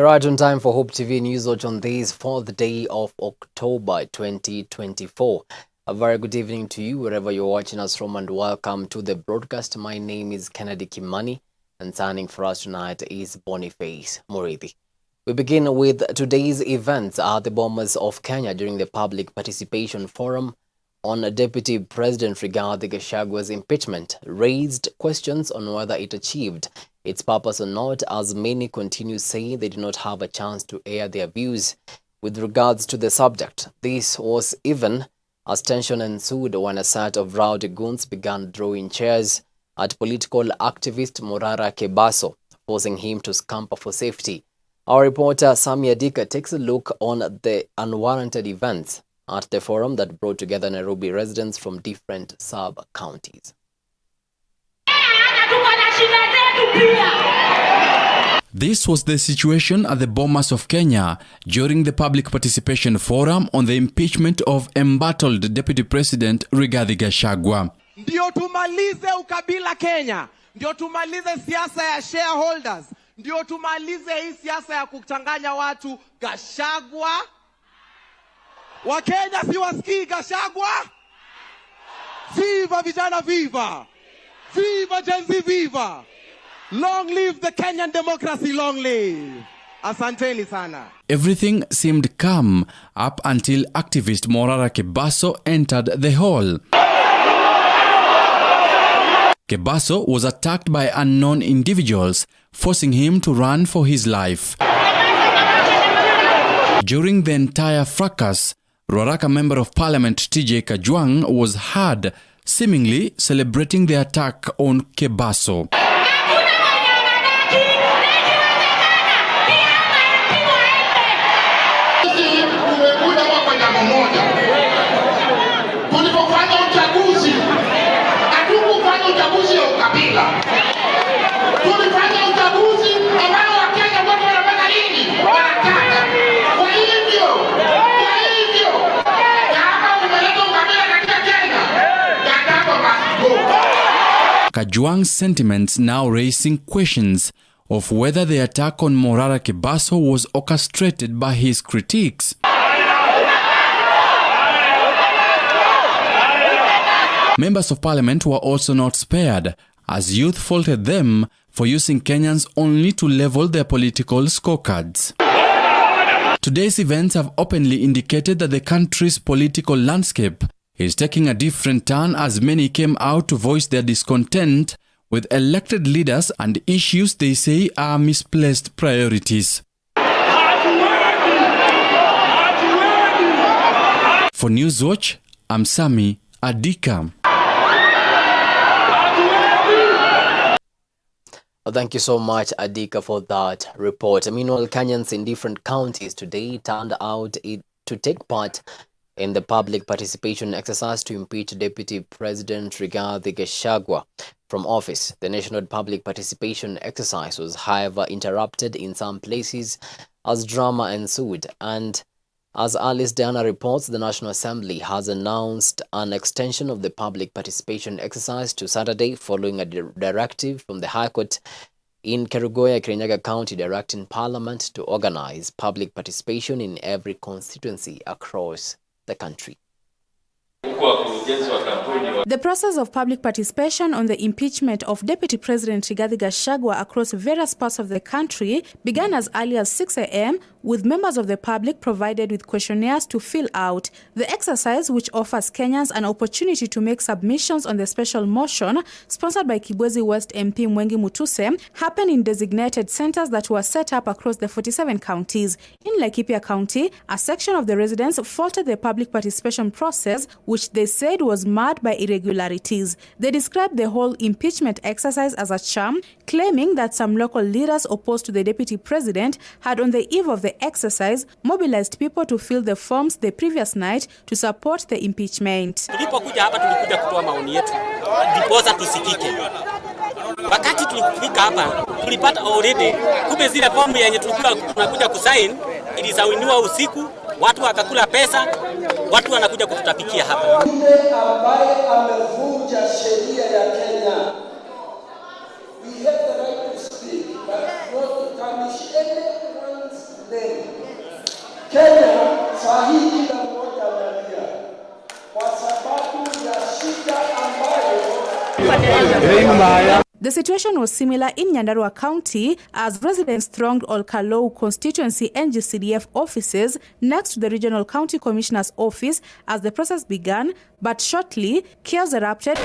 You're right on time for Hope TV News Watch on this 4th day of October 2024. A very good evening to you wherever you're watching us from, and welcome to the broadcast. My name is Kimani, and signing for us tonight is Boniface Murithi. We begin with today's events at the Bomas of Kenya during the Public Participation Forum on Deputy President Rigathi Gachagwa's impeachment raised questions on whether it achieved its purpose or not, as many continue saying they do not have a chance to air their views with regards to the subject. This was even as tension ensued when a set of rowdy goons began throwing chairs at political activist Morara Kebaso, forcing him to scamper for safety. Our reporter Sami Adika takes a look on the unwarranted events at the forum that brought together Nairobi residents from different sub-counties. This was the situation at the Bomas of Kenya during the Public Participation Forum on the impeachment of embattled Deputy President Rigathi Gachagua. Ndio tumalize ukabila Kenya, ndio tumalize siasa ya shareholders, ndio tumalize hii siasa ya kuchanganya watu. Gachagua, Wakenya si wasikii Gachagua? Viva vijana, viva! Viva Gen Z, viva! Long live the Kenyan democracy, long live! Asanteni sana. Everything seemed calm up until activist Morara Kebaso entered the hall. Kebaso was attacked by unknown individuals, forcing him to run for his life. During the entire fracas, Ruaraka Member of Parliament TJ Kajwang was heard seemingly celebrating the attack on Kebaso. Kajwang's sentiments now raising questions of whether the attack on Morara Kebaso was orchestrated by his critics. Members of Parliament were also not spared, as youth faulted them for using Kenyans only to level their political scorecards. Today's events have openly indicated that the country's political landscape is taking a different turn, as many came out to voice their discontent with elected leaders and issues they say are misplaced priorities. For Newswatch, I'm Sami Adika. Thank you so much, Adika, for that report. Meanwhile, Kenyans in different counties today turned out to take part in the public participation exercise to impeach Deputy President Rigathi Gachagua from office. The national public participation exercise was, however, interrupted in some places as drama ensued. And as Alice Diana reports, the National Assembly has announced an extension of the public participation exercise to Saturday following a directive from the High Court in Kerugoya, Kirinyaga County, directing Parliament to organize public participation in every constituency across the country. The process of public participation on the impeachment of Deputy President Rigathi Gachagua across various parts of the country began as early as 6 a.m. with members of the public provided with questionnaires to fill out. The exercise, which offers Kenyans an opportunity to make submissions on the special motion sponsored by Kibwezi West MP Mwengi Mutuse, happened in designated centers that were set up across the 47 counties. In Laikipia County, a section of the residents faulted the public participation process, which they said was marred by irregularities. They described the whole impeachment exercise as a sham, claiming that some local leaders opposed to the deputy president had, on the eve of the exercise, mobilized people to fill the forms the previous night to support the impeachment. Tulipokuja hapa tulikuja kutoa maoni yetu, ndiposa tusikike. Wakati tulifika hapa tulipata already kumbe zile fomu yenye tulikuwa tunakuja kusign ilisainiwa usiku, watu wakakula pesa, watu wanakuja kututapikia hapa. Yule ambaye amevunja sheria ya Kenya, we have the right to speak, but not to punish anyone president. Kenya saa hii kila mmoja analia kwa sababu ya shida ambayo. The situation was similar in Nyandarua County as residents thronged Olkalou constituency NGCDF offices next to the Regional County Commissioner's office as the process began, but shortly chaos erupted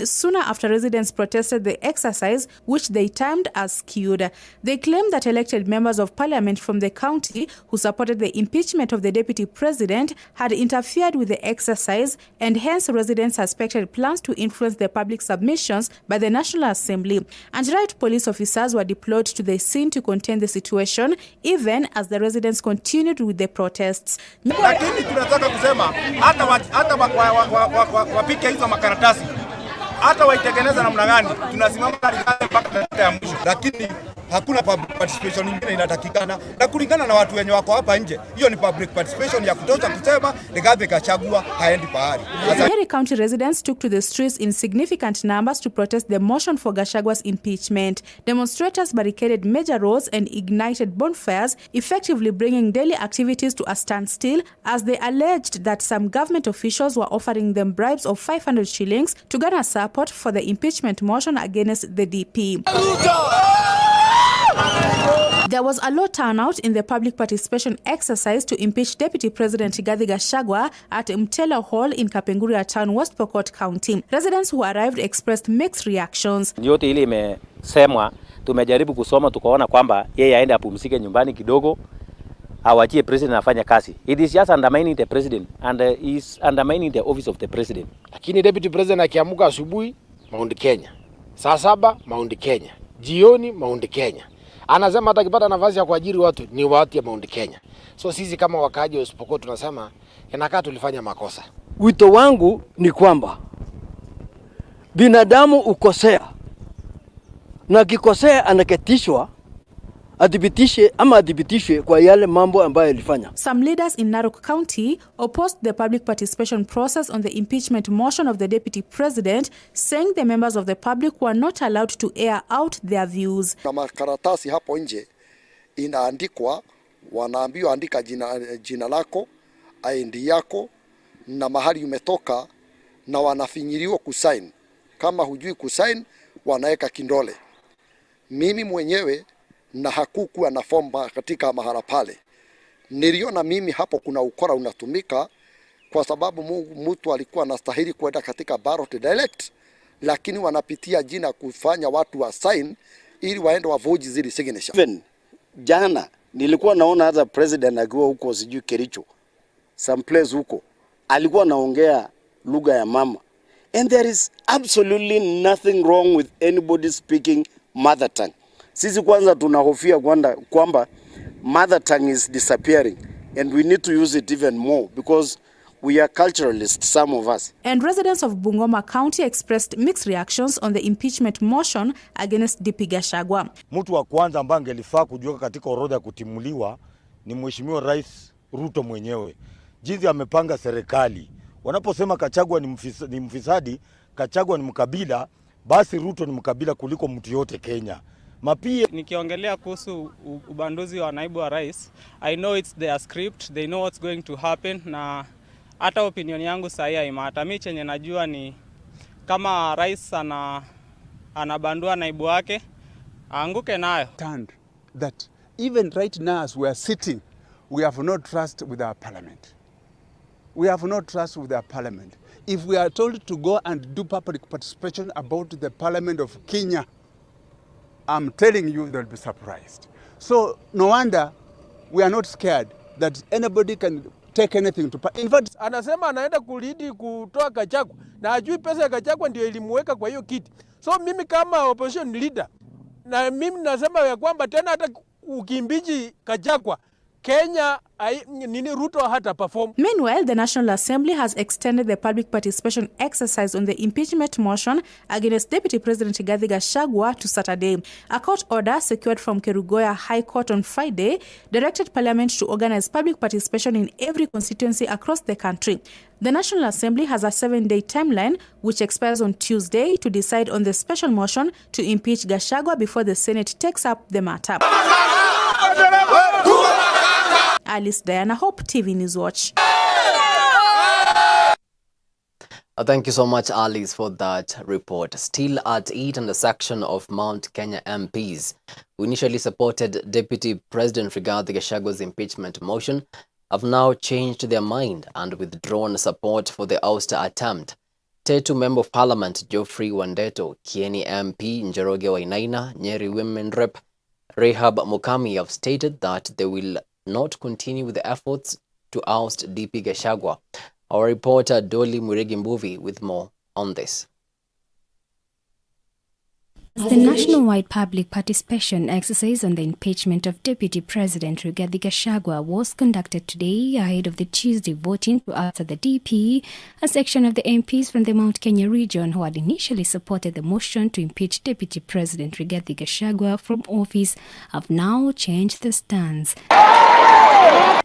sooner after residents protested the exercise, which they termed as skewed. They claimed that elected members of parliament from the county who supported the impeachment of the deputy president had interfered with the exercise, and hence residents suspected plans to influence the public submissions by the National Assembly. Anti-riot police officers were deployed to the scene to contain the situation, even as the residents continued with the protests. Lakini tunataka kusema hata wapike hizo makaratasi, hata waitengeneza namna gani, tunasimama mpaka dakika ya mwisho, lakini hakuna public participation nyingine inatakikana, na kulingana na watu wenye wako hapa nje, hiyo ni public participation ya kutosha kusema Rigathi Gachagua haendi pahali. Nyeri County residents took to the streets in significant numbers to protest the motion for Gachagua's impeachment. Demonstrators barricaded major roads and ignited bonfires, effectively bringing daily activities to a standstill, as they alleged that some government officials were offering them bribes of 500 shillings to garner support for the impeachment motion against the DP. There was a low turnout in the public participation exercise to impeach Deputy President Rigathi Gachagua at Mtela Hall in Kapenguria Town, West Pokot County. Residents who arrived expressed mixed reactions. Yote ile imesemwa, tumejaribu kusoma tukaona kwamba yeye aende apumzike nyumbani kidogo, awachie president afanye kazi. It is just undermining the president and is undermining the office of the president. Lakini Deputy President akiamuka asubuhi Mount Kenya, saa 7 Mount Kenya, jioni Mount Kenya. Anasema hata akipata nafasi ya kuajiri watu ni watu ya Mount Kenya. So sisi kama wakaaji wa Pokot tunasema inakaa tulifanya makosa. Wito wangu ni kwamba binadamu ukosea, na kikosea anaketishwa adhibitishwe kwa yale mambo ambayo alifanya. Some leaders in Narok County opposed the public participation process on the impeachment motion of the deputy president, saying the members of the public were not allowed to air out their views. Na makaratasi hapo nje inaandikwa, wanaambiwa andika jina lako, ID yako na mahali umetoka, na wanafinyiliwa kusign. Kama hujui kusign wanaweka kindole. Mimi mwenyewe na hakukuwa na form katika mahala pale. Niliona mimi hapo kuna ukora unatumika, kwa sababu mtu alikuwa anastahili kwenda katika ballot direct, lakini wanapitia jina kufanya watu wa sign ili waende wavoji zile signature. Even jana nilikuwa naona hata president akiwa huko sijui Kericho, some place huko, alikuwa naongea lugha ya mama. And there is absolutely nothing wrong with anybody speaking mother tongue. Sisi kwanza tunahofia kwamba mother tongue is disappearing, and we need to use it even more because we are culturalists, some of us. And residents of Bungoma County expressed mixed reactions on the impeachment motion against DP Gachagua. Mtu wa kwanza ambaye angelifaa kujiweka katika orodha ya kutimuliwa ni Mheshimiwa Rais Ruto mwenyewe. Jinsi amepanga serikali. Wanaposema Gachagua ni mfisadi, Gachagua ni mkabila, basi Ruto ni mkabila kuliko mtu yote Kenya. Mapia nikiongelea kuhusu ubanduzi wa naibu wa rais, I know it's their script, they know what's going to happen, na hata opinion yangu sahi haimata. Mimi chenye najua ni kama rais anabandua naibu wake, aanguke nayo. That even right now as we are sitting, we have no trust with our parliament. We have no trust with our parliament. If we are told to go and do public participation about the parliament of Kenya, I'm telling you they'll be surprised. So no wonder we are not scared that anybody can take anything to. In fact, anasema anaenda kulidi kutoa Gachagua na ajui pesa ya Gachagua ndio ilimweka kwa hiyo kiti. So mimi kama opposition leader, na mimi nasema ya kwamba tena hata ukimbiji Gachagua, Kenya Ruto hata perform. Meanwhile, the National Assembly has extended the public participation exercise on the impeachment motion against Deputy President Rigathi Gachagua to Saturday. A court order secured from Kerugoya High Court on Friday directed Parliament to organize public participation in every constituency across the country. The National Assembly has a 7-day timeline which expires on Tuesday to decide on the special motion to impeach Gachagua before the Senate takes up the matter. Alice Diana, Hope TV News Watch. Thank you so much, Alice, for that report. Still at it on the section of Mount Kenya MPs who initially supported Deputy President Rigathi Gachagwa's impeachment motion have now changed their mind and withdrawn support for the ouster attempt. Tetu Member of Parliament Geoffrey Wandeto, Kieni MP Njoroge Wainaina, Nyeri Women Rep Rehab Mukami have stated that they will not continue with the efforts to oust DP Gachagua. Our reporter Dolly Muregi with more on this. The nationwide public participation exercise on the impeachment of Deputy President Rigathi Gachagua was conducted today ahead of the Tuesday voting to oust the DP. A section of the MPs from the Mount Kenya region who had initially supported the motion to impeach Deputy President Rigathi Gachagua from office have now changed their stance.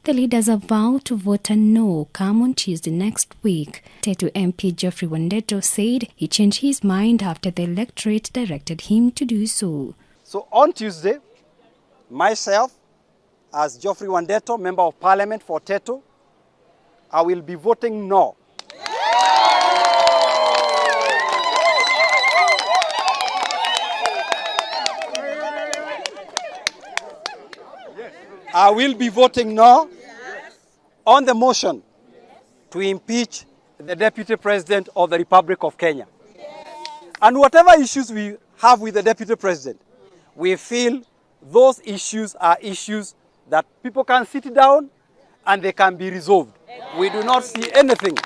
The leaders have vowed to vote a no come on Tuesday next week. Tetu MP Geoffrey Wandeto said he changed his mind after the electorate directed him to do so. So on Tuesday, myself, as Geoffrey Wandeto, Member of Parliament for Tetu, I will be voting no. I will be voting no on the motion to impeach the Deputy President of the Republic of Kenya. And whatever issues we have with the Deputy President, we feel those issues are issues that people can sit down and they can be resolved. We do not see anything.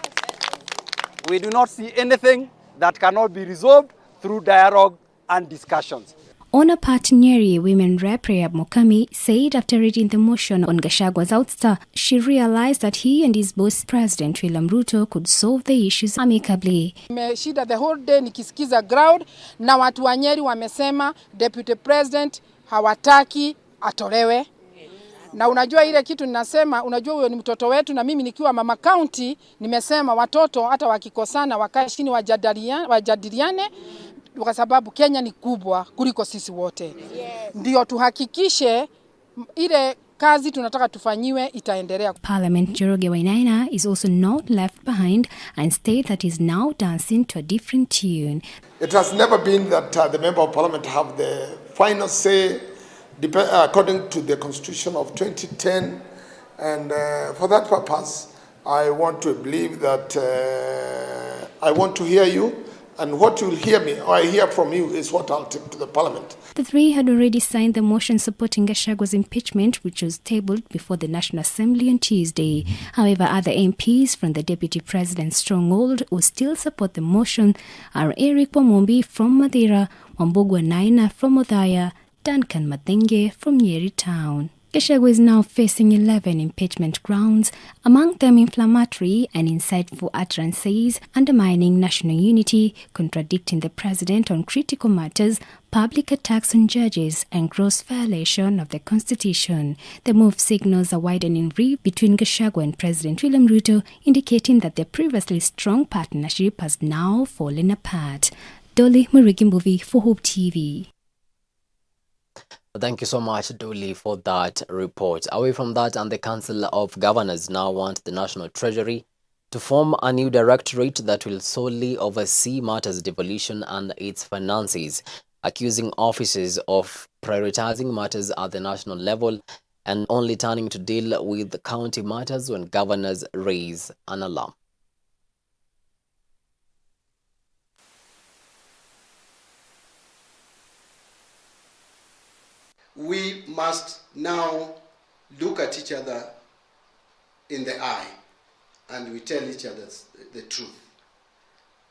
We do not see anything that cannot be resolved through dialogue and discussions. On a part, Nyeri Women Rep Rehab Mukami said after reading the motion on Gachagwa's ouster, she realized that he and his boss President William Ruto could solve the issues amicably. Nimeshinda the whole day nikisikiza ground na watu wa Nyeri wamesema Deputy President hawataki atolewe. Na unajua ile kitu ninasema, unajua huyo ni mtoto wetu, na mimi nikiwa mama county nimesema watoto hata wakikosana wakae chini wajadiliane kwa sababu Kenya ni kubwa kuliko sisi wote. Yes. Ndio tuhakikishe ile kazi tunataka tufanyiwe itaendelea. Parliament Njoroge Wainaina is also not left behind and state that is now dancing to a different tune. It has never been that the Member of Parliament have the final say according to the Constitution of 2010, and for that purpose I want to believe that I want to hear you. And what you'll hear me, or I hear from you, is what I'll take to the Parliament. The three had already signed the motion supporting Gachagwa's impeachment, which was tabled before the National Assembly on Tuesday. However, other MPs from the Deputy President's stronghold who still support the motion are Eric Wamombi from Madeira, Wambugwa Naina from Othaya, Duncan Mathenge from Nyeri Town. Gachagua is now facing 11 impeachment grounds, among them inflammatory and insightful utterances undermining national unity, contradicting the president on critical matters, public attacks on judges, and gross violation of the Constitution. The move signals a widening rift between Gachagua and President William Ruto, indicating that their previously strong partnership has now fallen apart. Dolly Murigi for Hope TV. Thank you so much, Dolly, for that report. Away from that, and the Council of Governors now want the National Treasury to form a new directorate that will solely oversee matters devolution and its finances, accusing offices of prioritizing matters at the national level and only turning to deal with county matters when governors raise an alarm. We must now look at each other in the eye and we tell each other the truth.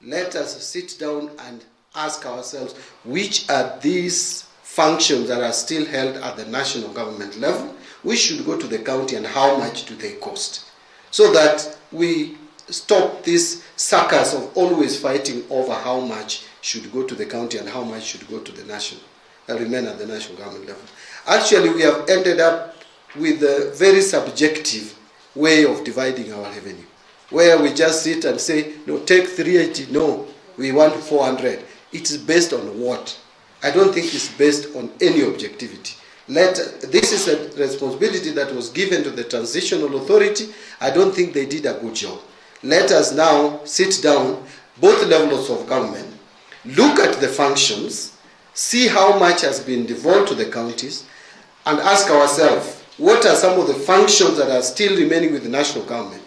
Let us sit down and ask ourselves which are these functions that are still held at the national government level, which should go to the county and how much do they cost, so that we stop this circus of always fighting over how much should go to the county and how much should go to the national, remain at the national government level. Actually, we have ended up with a very subjective way of dividing our revenue, where we just sit and say, no, take 380, no, we want 400. It is based on what? I don't think it's based on any objectivity. This is a responsibility that was given to the transitional authority. I don't think they did a good job. Let us now sit down, both levels of government, look at the functions, see how much has been devolved to the counties, and ask ourselves, what are some of the functions that are still remaining with the national government?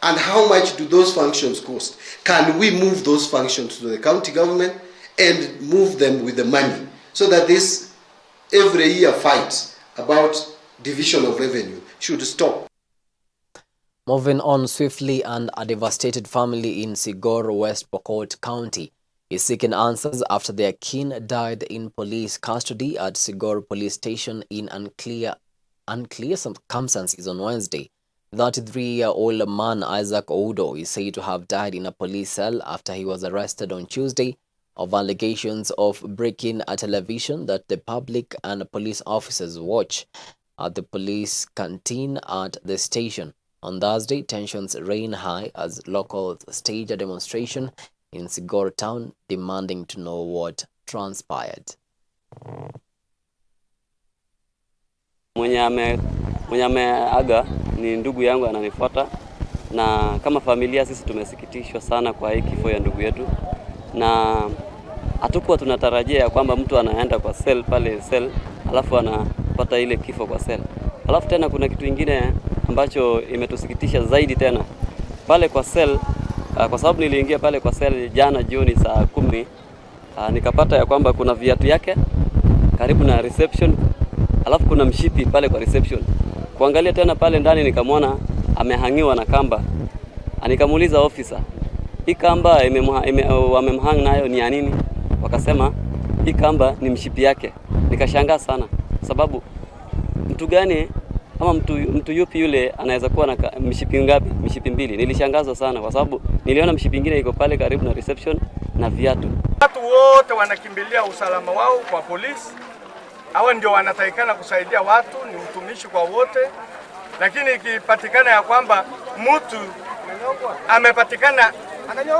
And how much do those functions cost? Can we move those functions to the county government and move them with the money so that this every year fight about division of revenue should stop? Moving on swiftly, and a devastated family in Sigor, West Pokot County is seeking answers after their kin died in police custody at Sigor police station in unclear circumstances on Wednesday. 33-year-old man Isaac Oudo is said to have died in a police cell after he was arrested on Tuesday of allegations of breaking a television that the public and police officers watch at the police canteen at the station. On Thursday, tensions ran high as locals staged a demonstration in Sigor town demanding to know what transpired. Mwenye ameaga ni ndugu yangu ananifuata, na kama familia sisi tumesikitishwa sana kwa hii kifo ya ndugu yetu, na hatukuwa tunatarajia kwamba mtu anaenda kwa cell pale cell alafu anapata ile kifo kwa cell. Alafu tena kuna kitu kingine ambacho imetusikitisha zaidi tena pale kwa cell, kwa sababu niliingia pale kwa cell jana jioni saa 10, nikapata ya kwamba kuna viatu yake karibu na reception, alafu kuna mshipi pale kwa reception. Kuangalia tena pale ndani nikamwona amehangiwa na kamba. Nikamuuliza officer, hii kamba wamemhang nayo ni ya nini? Wakasema hii kamba ni mshipi yake. Nikashangaa sana sababu mtu gani ama mtu yupi yule anaweza kuwa na mshipi ngapi? Mshipi 2. Nilishangazwa sana kwa sababu niliona mshipi mwingine iko pale karibu na reception na viatu. Watu wote wanakimbilia usalama wao kwa polisi. Hawa ndio wanatakikana kusaidia watu, ni mtumishi kwa wote. Lakini ikipatikana ya kwamba mtu amepatikana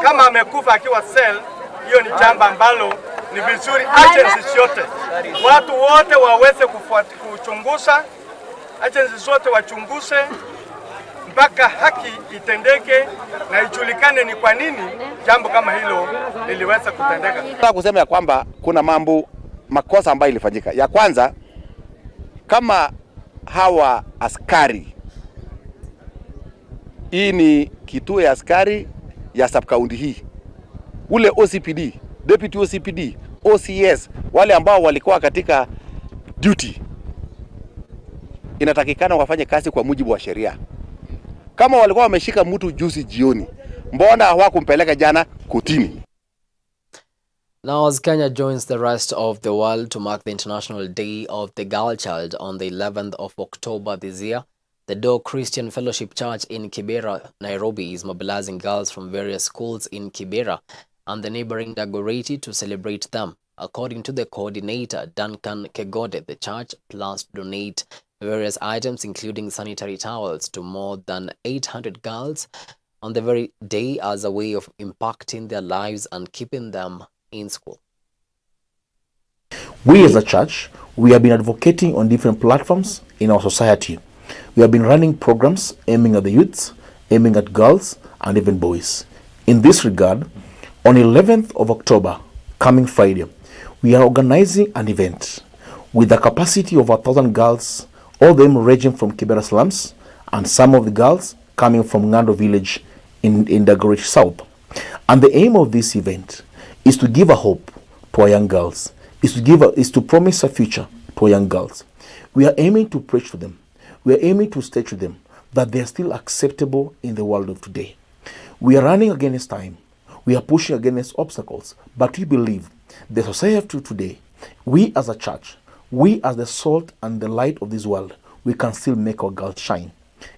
kama amekufa akiwa cell, hiyo ni jambo ambalo ni vizuri agencies yote, watu wote waweze kuchunguza, agencies zote wachunguze mpaka haki itendeke na ijulikane ni kwa nini jambo kama hilo liliweza kutendeka. Nataka kusema ya kwamba kuna makosa ambayo ilifanyika. Ya kwanza, kama hawa askari, hii ni kituo ya askari ya sub-county hii, ule OCPD, deputy OCPD, OCS, wale ambao walikuwa katika duty, inatakikana wafanye kazi kwa mujibu wa sheria. Kama walikuwa wameshika mtu juzi jioni, mbona hawakumpeleka jana kotini? Now, as Kenya joins the rest of the world to mark the International Day of the Girl Child on the 11th of October this year, the Door Christian Fellowship Church in Kibera, Nairobi is mobilizing girls from various schools in Kibera and the neighboring Dagoretti to celebrate them. According to the coordinator, Duncan Kegode, the church plans to donate various items including sanitary towels to more than 800 girls on the very day as a way of impacting their lives and keeping them in school. We as a church, we have been advocating on different platforms in our society. We have been running programs aiming at the youths, aiming at girls and even boys. In this regard, on 11th of October, coming Friday, we are organizing an event with a capacity of 1,000 girls, all of them ranging from Kibera slums and some of the girls coming from Ngando village in Dagoretti South. And the aim of this event is to give a hope to our young girls, is to promise a future to our young girls. We are aiming to preach to them. We are aiming to state to them that they are still acceptable in the world of today. We are running against time. We are pushing against obstacles. But we believe the society of today, we as a church, we as the salt and the light of this world, we can still make our girls shine.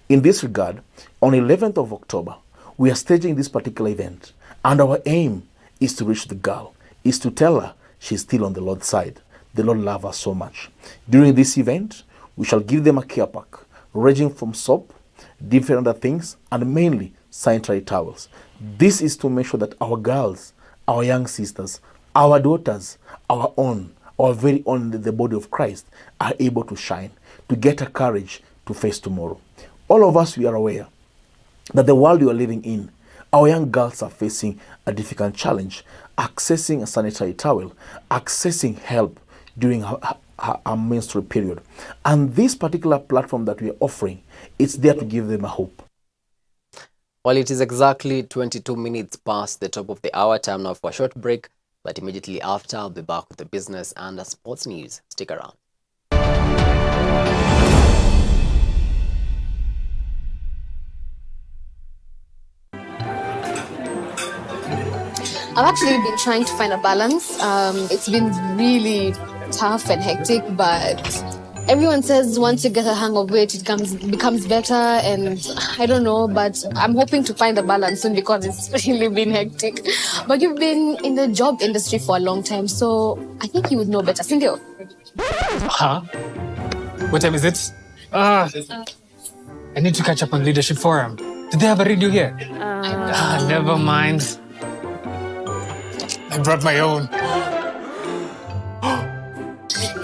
In this regard, on 11th of October, we are staging this particular event. And our aim is to reach the girl, is to tell her she's still on the Lord's side. The Lord loves her so much. During this event, we shall give them a care pack, ranging from soap, different other things, and mainly sanitary towels. This is to make sure that our girls, our young sisters, our daughters, our own, our very own the body of Christ are able to shine, to get a courage to face tomorrow. All of us, we are aware that the world we are living in, our young girls are facing a difficult challenge, accessing a sanitary towel, accessing help during her menstrual period. And this particular platform that we are offering, it's there to give them a hope. Well, it is exactly 22 minutes past the top of the hour. Time now for a short break, but immediately after, I'll be back with the business and the sports news. Stick around. I've actually been trying to find a balance. It's been really tough and hectic, but everyone says once you get a hang of it, it becomes better, and I don't know, but I'm hoping to find a balance soon because it's really been hectic. But you've been in the job industry for a long time, so I think you would know better, Cindy. Huh? What time is it? I need to catch up on Leadership Forum. Do they have a radio here? Never mind. I brought my own.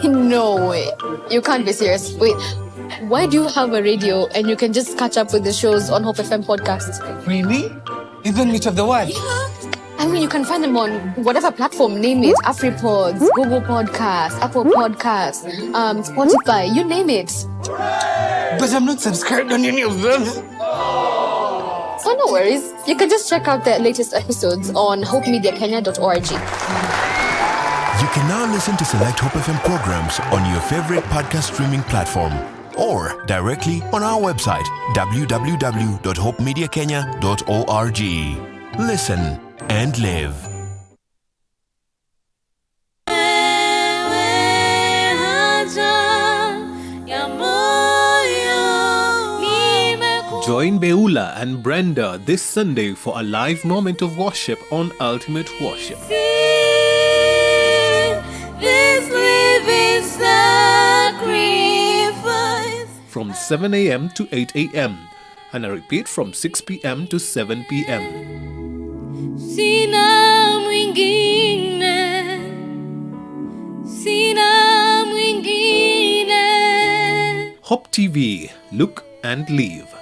No way. You can't be serious. Wait, why do you have a radio and you can just catch up with the shows on Hope FM podcasts? Really? Even which of the what? Yeah. I mean, you can find them on whatever platform, name it. AfriPods, Google Podcasts, Apple Podcasts, Spotify, you name it. But I'm not subscribed on any of them. So no worries. You can just check out the latest episodes on hopemediakenya.org. You can now listen to select Hope FM programs on your favorite podcast streaming platform or directly on our website, www.hopemediakenya.org. Listen and live. Join Beula and Brenda this Sunday for a live moment of worship on Ultimate Worship. This living sacrifice. From 7 a.m. to 8 a.m. and a repeat from 6 p.m. to 7 p.m. Sina mwingine. Sina mwingine. Hope TV, look and live.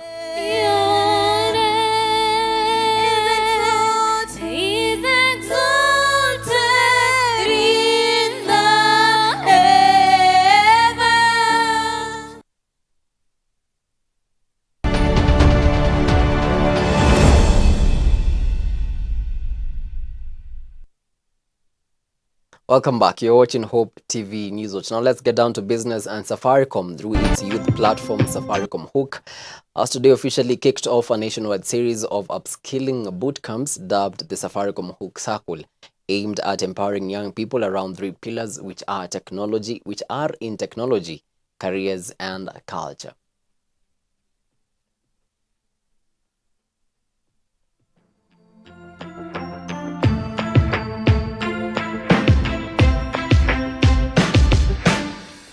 Welcome back. You're watching Hope TV News Watch. Now let's get down to business and Safaricom through its youth platform Safaricom Hook has today officially kicked off a nationwide series of upskilling boot camps dubbed the Safaricom Hook Circle, aimed at empowering young people around three pillars which are in technology, careers and culture.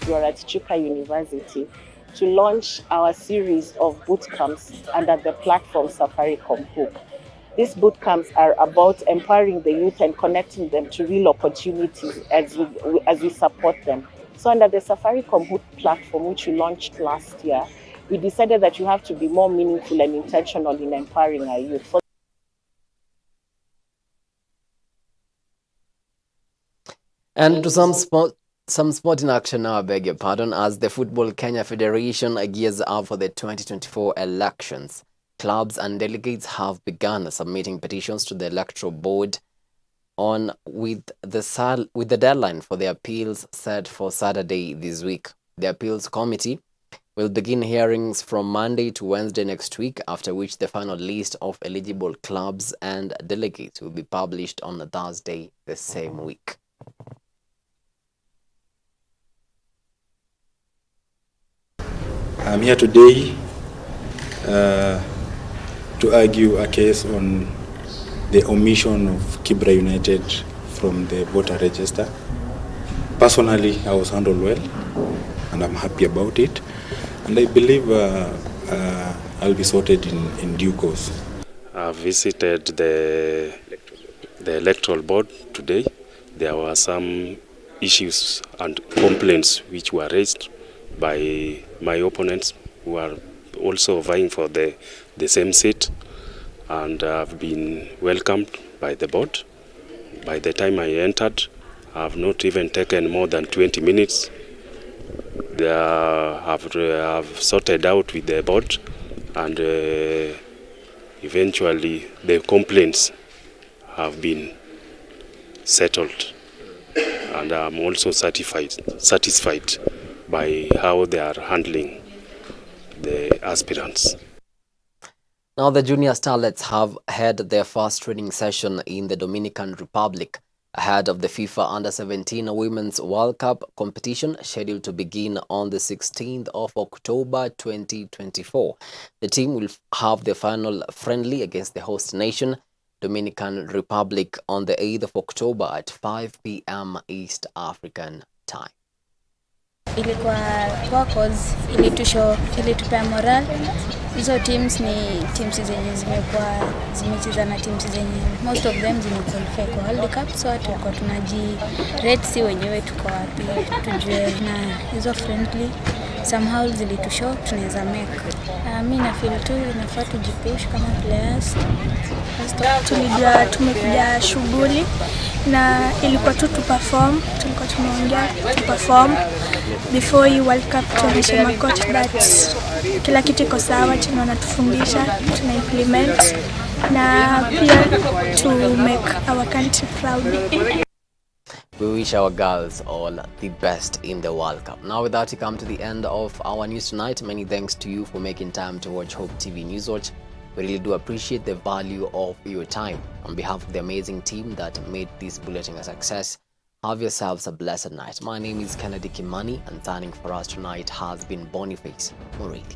We are at Chuka University to launch our series of boot camps under the platform Safaricom Hook. These boot camps are about empowering the youth and connecting them to real opportunities as we support them. So under the Safaricom Hook platform, which we launched last year, we decided that you have to be more meaningful and intentional in empowering our youth. And to some sporting action now, I beg your pardon, as the Football Kenya Federation gears up for the 2024 elections. Clubs and delegates have begun submitting petitions to the Electoral Board with the deadline for the appeals set for Saturday this week. The Appeals Committee will begin hearings from Monday to Wednesday next week, after which the final list of eligible clubs and delegates will be published on Thursday the same week. I'm here today to argue a case on the omission of Kibra United from the voter register. Personally, I was handled well, and I'm happy about it. And I believe I'll be sorted in due course. I visited the electoral board today. There were some issues and complaints which were raised by my opponents who are also vying for the same seat, and have been welcomed by the board. By the time I entered, I have not even taken more than 20 minutes. They have sorted out with the board, and eventually the complaints have been settled, and I'm also satisfied by how they are handling the aspirants. Now, the junior starlets have had their first training session in the Dominican Republic ahead of the FIFA Under-17 Women's World Cup competition scheduled to begin on the 16th of October 2024. The team will have their final friendly against the host nation, Dominican Republic, on the 8th of October at 5 p.m. East African time. Ilikuwa poa cause ilitupea moral. Hizo teams ni teams zenye zimecheza na teams zenye most of them zimequalify kwa World Cup, so tulikuwa tunaji rate si wenyewe tuko wapi tujue, na hizo friendly somehow zilitushow tunaweza make. Mimi na feel tu inafaa tujipush kama players. Tulijua tumekuja shughuli na ilikuwa tu perform, tulikuwa tumeongea perform before hii World Cup, tulisema coach that kila kitu iko sawa, tunatufundisha, tuna implement na pia to make our country proud. We wish our girls all the best in the World Cup. Now, with that, we come to the end of our news tonight. Many thanks to you for making time to watch Hope TV News Watch. We really do appreciate the value of your time. On behalf of the amazing team that made this bulletin a success, have yourselves a blessed night. My name is Kimani, and signing for us tonight has been Boniface Muridi.